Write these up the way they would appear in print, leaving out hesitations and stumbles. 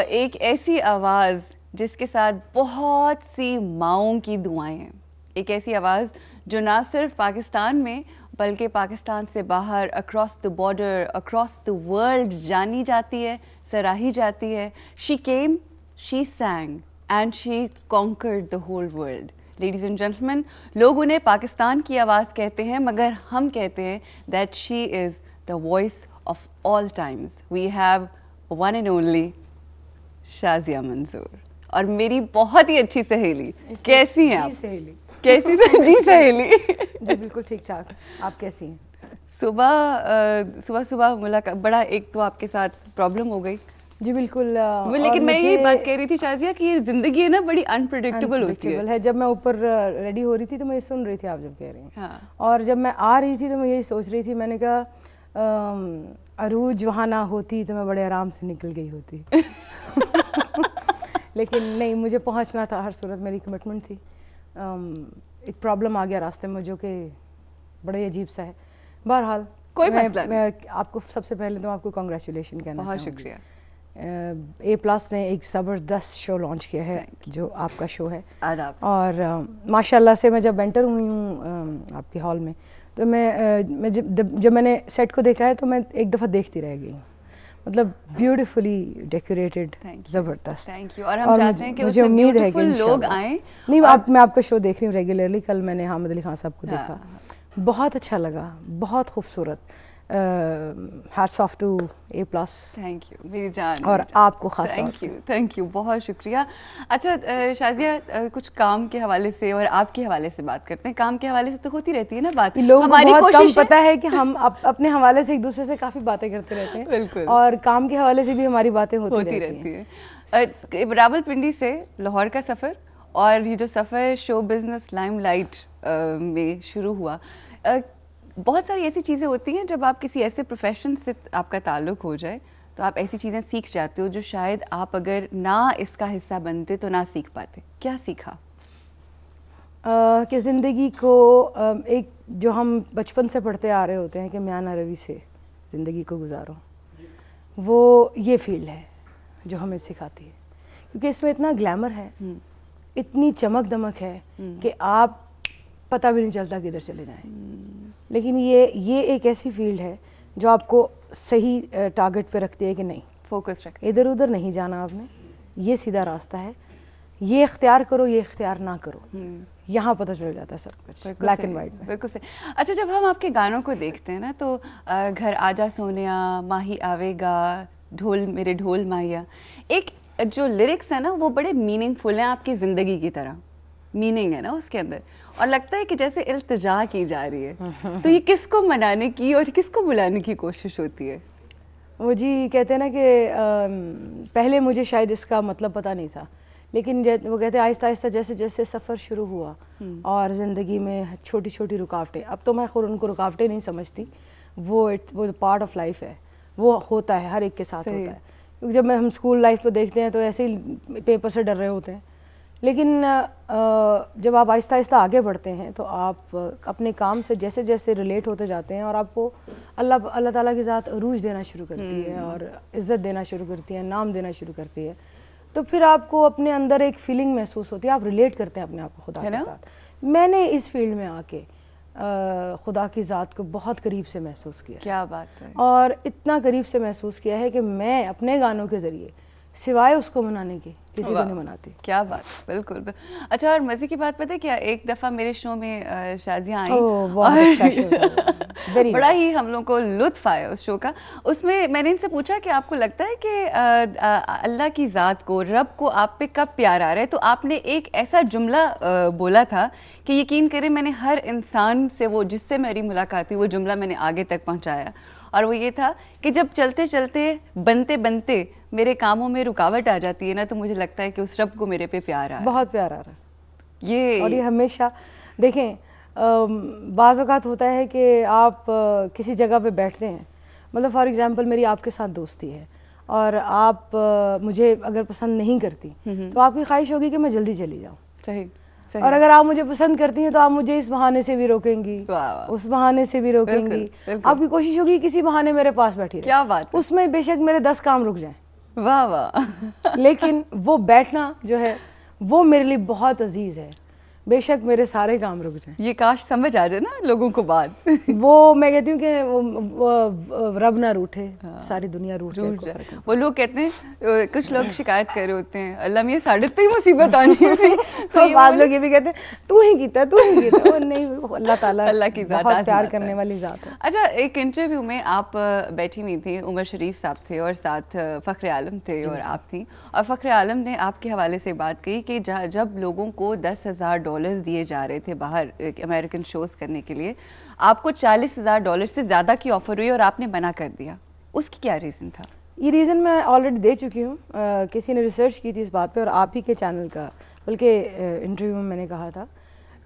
ایک ایسی آواز جس کے ساتھ بہت سی ماؤں کی دعائیں ہیں، ایک ایسی آواز جو نہ صرف پاکستان میں بلکہ پاکستان سے باہر across the border across the world جانی جاتی ہے، سراہی جاتی ہے. شی کیم، شی سینگ and she conquered the whole world. Ladies and gentlemen, لوگ انہیں پاکستان کی آواز کہتے ہیں مگر ہم کہتے ہیں that she is the voice of all times. We have one and only Shazia Manzoor اور میری بہت ہی اچھی سہیلی. کیسی ہیں آپ؟ سہیلی کیسی جی سہیلی جی بالکل ٹھیک ٹھاک. آپ کیسی ہیں؟ صبح ملاقات، بڑا ایک تو آپ کے ساتھ پرابلم ہو گئی. جی بالکل. لیکن میں یہی بات کہہ رہی تھی شازیہ کہ یہ زندگی ہے نا بڑی انپریڈکٹیبل ہوتی ہے. جب میں اوپر ریڈی ہو رہی تھی تو میں یہ سن رہی تھی آپ جب کہہ رہی ہیں، اور جب میں آ رہی تھی تو میں یہی سوچ رہی تھی، میں نے کہا عروج وہاں نہ ہوتی تو میں بڑے آرام سے نکل گئی ہوتی. لیکن نہیں، مجھے پہنچنا تھا ہر صورت، میری کمٹمنٹ تھی. ایک پرابلم آ گیا راستے میں جو کہ بڑے عجیب سا ہے. بہرحال کوئی مسئلہ نہیں. میں آپ کو سب سے پہلے تو آپ کو کانگریچولیشن کہنا چاہوں گی. بہت شکریہ. A+ نے ایک زبردست شو لانچ کیا ہے جو آپ کا شو ہے. آداب. اور ماشاء اللہ سے میں جب انٹر ہوئی ہوں آپ کے ہال میں تو میں جب میں نے سیٹ کو دیکھا ہے تو میں ایک دفعہ دیکھتی رہ گئی. مطلب بیوٹیفلی ڈیکوریٹڈ، زبردست. Thank you. اور ہم چاہتے ہیں کہ مجھے امید ہے کہ لوگ آئیں. نہیں، میں آپ کا شو دیکھ رہی ہوں ریگولرلی. کل میں نے حامد علی خان صاحب کو دیکھا، بہت اچھا لگا، بہت خوبصورت. Hats of two A+. Thank you میری جان. اور آپ کو خاص تھینک یو بہت شکریہ. اچھا شازیہ، کچھ کام کے حوالے سے اور آپ کے حوالے سے بات کرتے ہیں. کام کے حوالے سے تو ہوتی رہتی ہے نا بات. لوگوں کو بہت کم پتہ ہے کہ ہم اپنے حوالے سے ایک دوسرے سے کافی باتیں کرتے رہتے ہیں. بالکل. اور کام کے حوالے سے بھی ہماری باتیں ہوتی رہتی ہیں. راولپنڈی سے لاہور کا سفر اور یہ جو سفر شو بزنس لائم لائٹ میں شروع ہوا, بہت ساری ایسی چیزیں ہوتی ہیں جب آپ کسی ایسے پروفیشن سے آپ کا تعلق ہو جائے تو آپ ایسی چیزیں سیکھ جاتے ہو جو شاید آپ اگر نہ اس کا حصہ بنتے تو نہ سیکھ پاتے. کیا سیکھا؟ کہ زندگی کو ایک جو ہم بچپن سے پڑھتے آ رہے ہوتے ہیں کہ میانہ روی سے زندگی کو گزارو, وہ یہ فیلڈ ہے جو ہمیں سکھاتی ہے, کیونکہ اس میں اتنا گلیمر ہے, اتنی چمک دمک ہے کہ آپ پتہ بھی نہیں چلتا کدھر چلے جائیں. لیکن یہ ایک ایسی فیلڈ ہے جو آپ کو صحیح ٹارگٹ پہ رکھتی ہے کہ نہیں, فوکس رکھتے, ادھر ادھر نہیں جانا آپ نے, یہ سیدھا راستہ ہے, یہ اختیار کرو, یہ اختیار نہ کرو. یہاں پتہ چل جاتا ہے سب کچھ بلیک اینڈ وائٹ میں. بالکل صحیح. اچھا, جب ہم آپ کے گانوں کو دیکھتے ہیں نا تو گھر آجا سونیا, ماہی آوے گا, ڈھول میرے ڈھول ماہیا, ایک جو لیرکس ہیں نا وہ بڑے میننگ فل ہیں, آپ کی زندگی کی طرح میننگ ہے نا اس کے اندر, اور لگتا ہے کہ جیسے التجا کی جا رہی ہے. تو یہ کس کو منانے کی اور کس کو بلانے کی کوشش ہوتی ہے؟ وہ جی کہتے ہیں نا کہ پہلے مجھے شاید اس کا مطلب پتہ نہیں تھا, لیکن وہ کہتے ہیں آہستہ آہستہ جیسے جیسے سفر شروع ہوا اور زندگی میں چھوٹی چھوٹی رکاوٹیں, اب تو میں خود ان کو رکاوٹیں نہیں سمجھتی, وہ پارٹ آف لائف ہے, وہ ہوتا ہے, ہر ایک کے ساتھ ہوتا ہے. کیونکہ جب ہم اسکول لائف کو دیکھتے ہیں تو ایسے ہی پیپر سے ڈر رہے ہوتے ہیں, لیکن جب آپ آہستہ آہستہ آگے بڑھتے ہیں تو آپ اپنے کام سے جیسے جیسے ریلیٹ ہوتے جاتے ہیں اور آپ کو اللہ تعالیٰ کی ذات عروج دینا شروع کرتی ہے اور عزت دینا شروع کرتی ہے, نام دینا شروع کرتی ہے, تو پھر آپ کو اپنے اندر ایک فیلنگ محسوس ہوتی ہے, آپ ریلیٹ کرتے ہیں اپنے آپ کو خدا کے ساتھ. میں نے اس فیلڈ میں آ کے خدا کی ذات کو بہت قریب سے محسوس کیا. کیا بات ہے. اور اتنا قریب سے محسوس کیا ہے کہ میں اپنے گانوں کے ذریعے سوائے اس کو منانے کے کسی کو نہیں مناتی. کیا بات, بالکل. اچھا, اور مزے کی بات پتہ ہے کیا, ایک دفعہ میرے شو میں شازیاں آئیں, بڑا ہی ہم لوگوں کو لطف آیا اس شو کا. اس میں میں نے ان سے پوچھا کہ آپ کو لگتا ہے کہ اللہ کی ذات کو, رب کو آپ پہ کب پیار آ رہا ہے, تو آپ نے ایک ایسا جملہ بولا تھا کہ یقین کریں میں نے ہر انسان سے, وہ جس سے میری ملاقات ہوئی, وہ جملہ میں نے آگے تک پہنچایا, اور وہ یہ تھا کہ جب چلتے چلتے بنتے بنتے میرے کاموں میں رکاوٹ آ جاتی ہے نا, تو مجھے لگتا ہے کہ اس رب کو میرے پہ پیار آ رہا ہے. بہت پیار آ رہا ہے یہ, اور یہ ہمیشہ دیکھیں بعض اوقات ہوتا ہے کہ آپ کسی جگہ پہ بیٹھتے ہیں, مطلب فار ایگزامپل میری آپ کے ساتھ دوستی ہے اور آپ مجھے اگر پسند نہیں کرتی تو آپ کی خواہش ہوگی کہ میں جلدی چلی جاؤں. صحیح. اور اگر آپ مجھے پسند کرتی ہیں تو آپ مجھے اس بہانے سے بھی روکیں گی, اس بہانے سے بھی روکیں گی, آپ کی کوشش ہوگی کسی بہانے میرے پاس بیٹھی رہے. کیا بات, اس میں بے شک میرے 10 کام رک جائیں, واہ واہ, لیکن وہ بیٹھنا جو ہے وہ میرے لیے بہت عزیز ہے, بے شک میرے سارے کام رک جائیں. یہ کاش سمجھ آ جائے نا لوگوں کو بات. وہ میں کہتی ہوں کہ رب نہ روٹھے, ساری دنیا روٹھ جائے. وہ لوگ کہتے ہیں, کچھ لوگ شکایت کر رہے ہوتے ہیں, اللہ میں یہ 3.5 مصیبت آنی ہے. تو بعض لوگ یہ بھی کہتے ہیں تو ہی کیتا, تو ہی کیتا. وہ نہیں, اللہ تعالیٰ اللہ کی ذات بہت پیار کرنے والی ذات ہے. اچھا, ایک انٹرویو میں آپ بیٹھی ہوئی تھیں, عمر شریف صاحب تھے اور ساتھ فخر عالم تھے اور آپ تھیں, اور فخر عالم نے آپ کے حوالے سے بات کہی کہ جب لوگوں کو $10,000 دیے جا رہے تھے باہر امریکن شوز کرنے کے لیے, آپ کو $40,000 سے زیادہ کی آفر ہوئی اور آپ نے منع کر دیا, اس کی کیا ریزن تھا؟ یہ ریزن میں آلریڈی دے چکی ہوں, کسی نے ریسرچ کی تھی اس بات پہ اور آپ ہی کے چینل کا بلکہ انٹرویو میں نے کہا تھا.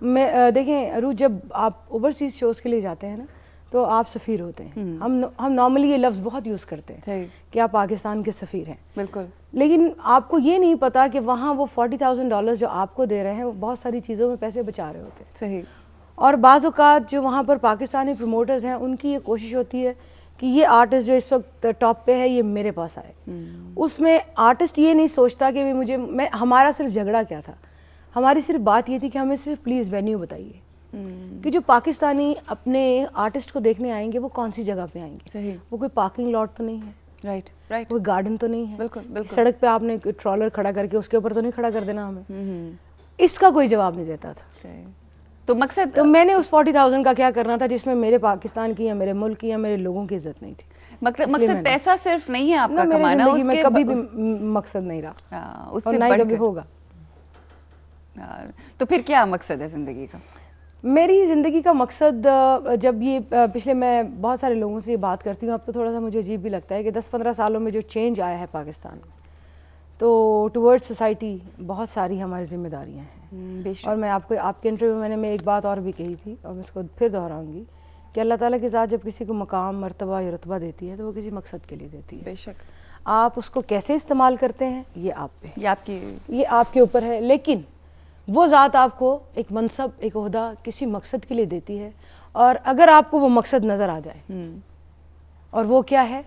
میں دیکھیں عروج, جب آپ اوورسیز شوز کے لیے جاتے ہیں نا تو آپ سفیر ہوتے ہیں. ہم نارملی یہ لفظ بہت یوز کرتے ہیں کہ آپ پاکستان کے سفیر ہیں. بالکل. لیکن آپ کو یہ نہیں پتا کہ وہاں وہ $40,000 جو آپ کو دے رہے ہیں وہ بہت ساری چیزوں میں پیسے بچا رہے ہوتے ہیں. صحیح. اور بعض اوقات جو وہاں پر پاکستانی پروموٹرز ہیں ان کی یہ کوشش ہوتی ہے کہ یہ آرٹسٹ جو اس وقت ٹاپ پہ ہے یہ میرے پاس آئے. اس میں آرٹسٹ یہ نہیں سوچتا کہ ہمارا صرف جھگڑا کیا تھا, ہماری صرف بات یہ تھی کہ ہمیں صرف پلیز وینیو بتائیے کہ جو پاکستانی اپنے آرٹسٹ کو دیکھنے آئیں گے وہ کون سی جگہ پہ آئیں گے. وہ کوئی پارکنگ لاٹ تو نہیں ہے, رائٹ رائٹ, کوئی گارڈن تو نہیں ہے, بالکل. سڑک پہ آپ نے ٹرالر کھڑا کر کے اس کے اوپر تو نہیں کھڑا کر دینا ہمیں. اس کا کوئی جواب نہیں دیتا تھا. تو مقصد, تو میں نے اس 40,000 کا کیا کرنا تھا جس میں میرے پاکستان کی یا میرے ملک کی یا میرے لوگوں کی عزت نہیں تھی. مقصد پیسہ صرف نہیں ہے آپ کا کمانا, اس میں کبھی بھی مقصد نہیں رہا اور نہ ہی کبھی ہوگا. تو پھر کیا مقصد ہے زندگی کا؟ میری زندگی کا مقصد, جب یہ پچھلے میں بہت سارے لوگوں سے یہ بات کرتی ہوں, اب تو تھوڑا سا مجھے عجیب بھی لگتا ہے کہ 10-15 سالوں میں جو چینج آیا ہے پاکستان میں, تو ٹورڈ سوسائٹی بہت ساری ہماری ذمہ داریاں ہیں. ہے. اور میں آپ کے انٹرویو میں ایک بات اور بھی کہی تھی اور میں اس کو پھر دہراؤں گی کہ اللہ تعالیٰ کی ذات جب کسی کو مقام مرتبہ یا رتبہ دیتی ہے تو وہ کسی مقصد کے لیے دیتی ہے. بے شک. آپ اس کو کیسے استعمال کرتے ہیں یہ آپ پہ، یہ آپ کے اوپر ہے. لیکن وہ ذات آپ کو ایک منصب، ایک عہدہ کسی مقصد کے لیے دیتی ہے، اور اگر آپ کو وہ مقصد نظر آ جائے اور وہ کیا ہے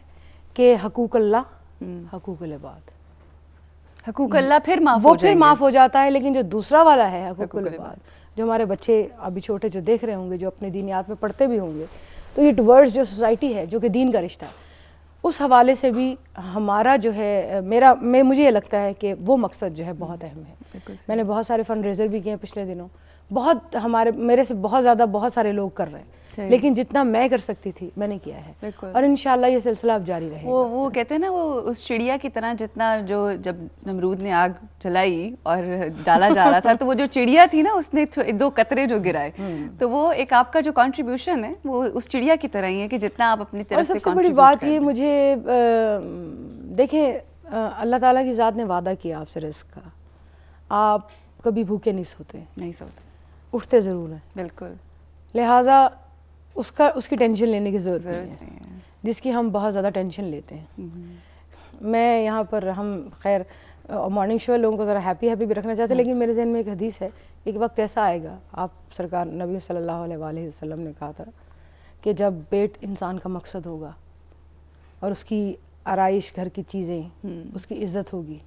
کہ حقوق اللہ، حقوق العباد، حقوق اللہ پھر معاف ہو جاتا ہے. لیکن جو دوسرا والا ہے حقوق العباد، جو ہمارے بچے ابھی چھوٹے جو دیکھ رہے ہوں گے، جو اپنے دینیات میں پڑھتے بھی ہوں گے، تو یہ ٹورڈز جو سوسائٹی ہے جو کہ دین کا رشتہ ہے، اس حوالے سے بھی ہمارا جو ہے مجھے یہ لگتا ہے کہ وہ مقصد جو ہے بہت اہم ہے. میں نے بہت سارے فنڈ ریزر بھی کیے ہیں پچھلے دنوں، بہت میرے سے بہت زیادہ بہت سارے لوگ کر رہے ہیں، لیکن جتنا میں کر سکتی تھی میں نے کیا ہے، اور انشاءاللہ یہ سلسلہ اب جاری رہے گا. وہ کہتے ہیں نا، وہ اس چڑیا کی طرح، جتنا جب نمرود نے آگ جلائی اور ڈالا جا رہا تھا تو وہ جو چڑیا تھی نا، اس نے 2 قطرے جو گرائے، تو وہ ایک آپ کا جو کنٹریبیوشن ہے وہ اس چڑیا کی طرح ہی ہے کہ جتنا آپ اپنی طرف سے. سب سے بڑی بات یہ مجھے دیکھیں، اللہ تعالیٰ کی ذات نے وعدہ کیا آپ سے رزق کا. آپ کبھی بھوکے نہیں سوتے، اٹھتے ضرور ہیں. بالکل. لہٰذا اس کی ٹینشن لینے کی ضرورت نہیں ہے، جس کی ہم بہت زیادہ ٹینشن لیتے ہیں. میں یہاں پر ہم خیر مارننگ شو لوگوں کو ذرا ہیپی بھی رکھنا چاہتے ہیں، لیکن میرے ذہن میں ایک حدیث ہے، ایک وقت ایسا آئے گا، آپ سرکار نبی صلی اللہ علیہ وآلہ وسلم نے کہا تھا کہ جب پیٹ انسان کا مقصد ہوگا اور اس کی آرائش، گھر کی چیزیں، اس کی عزت ہوگی،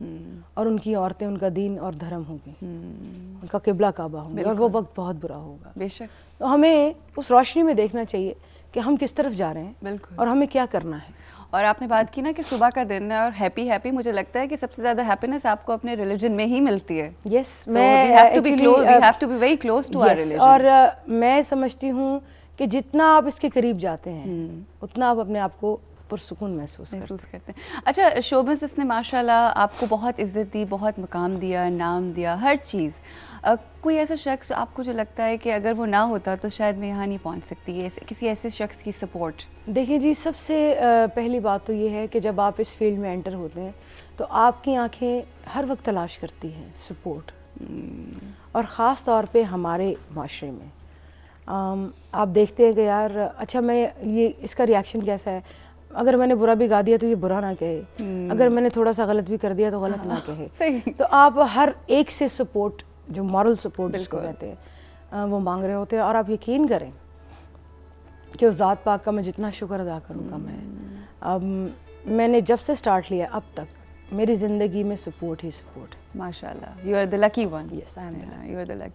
اور ان کی عورتیں، ان کا دین اور دھرم ہوگی، ان کا قبلہ کعبہ ہوگی، اور وہ وقت بہت برا ہوگا. بے شک. تو ہمیں اس روشنی میں دیکھنا چاہیے کہ ہم کس طرف جا رہے ہیں اور ہمیں کیا کرنا ہے. اور آپ نے بات کی نا کہ صبح کا دن ہے اور ہیپی، مجھے لگتا ہے کہ سب سے زیادہ ہیپینس آپ کو اپنے ریلیجن میں ہی ملتی ہے. یس، اور میں سمجھتی ہوں کہ جتنا آپ اس کے قریب جاتے ہیں اتنا آپ اپنے آپ کو پرسکون محسوس کرتے ہیں. اچھا، شو بزنس نے ماشاءاللہ آپ کو بہت عزت دی، بہت مقام دیا، نام دیا، ہر چیز. کوئی ایسا شخص آپ کو جو لگتا ہے کہ اگر وہ نہ ہوتا تو شاید میں یہاں نہیں پہنچ سکتی ہے، کسی ایسے شخص کی سپورٹ؟ دیکھیں جی، سب سے پہلی بات تو یہ ہے کہ جب آپ اس فیلڈ میں انٹر ہوتے ہیں تو آپ کی آنکھیں ہر وقت تلاش کرتی ہیں سپورٹ، اور خاص طور پہ ہمارے معاشرے میں آپ دیکھتے ہیں کہ یار اچھا اس کا ریاکشن کیسا ہے. اگر میں نے برا بھی گا دیا تو یہ برا نہ کہے، اگر میں نے تھوڑا سا غلط بھی کر دیا تو غلط نہ کہے. تو آپ ہر ایک سے سپورٹ، جو مورل سپورٹ جس کو کہتے ہیں، وہ مانگ رہے ہوتے ہیں. اور آپ یقین کریں کہ اس ذات پاک کا میں جتنا شکر ادا کروں کم ہے. میں نے جب سے سٹارٹ لیا اب تک میری زندگی میں سپورٹ ہی سپورٹ. ماشاءاللہ، you are the lucky one. Yes, I am. You are the lucky.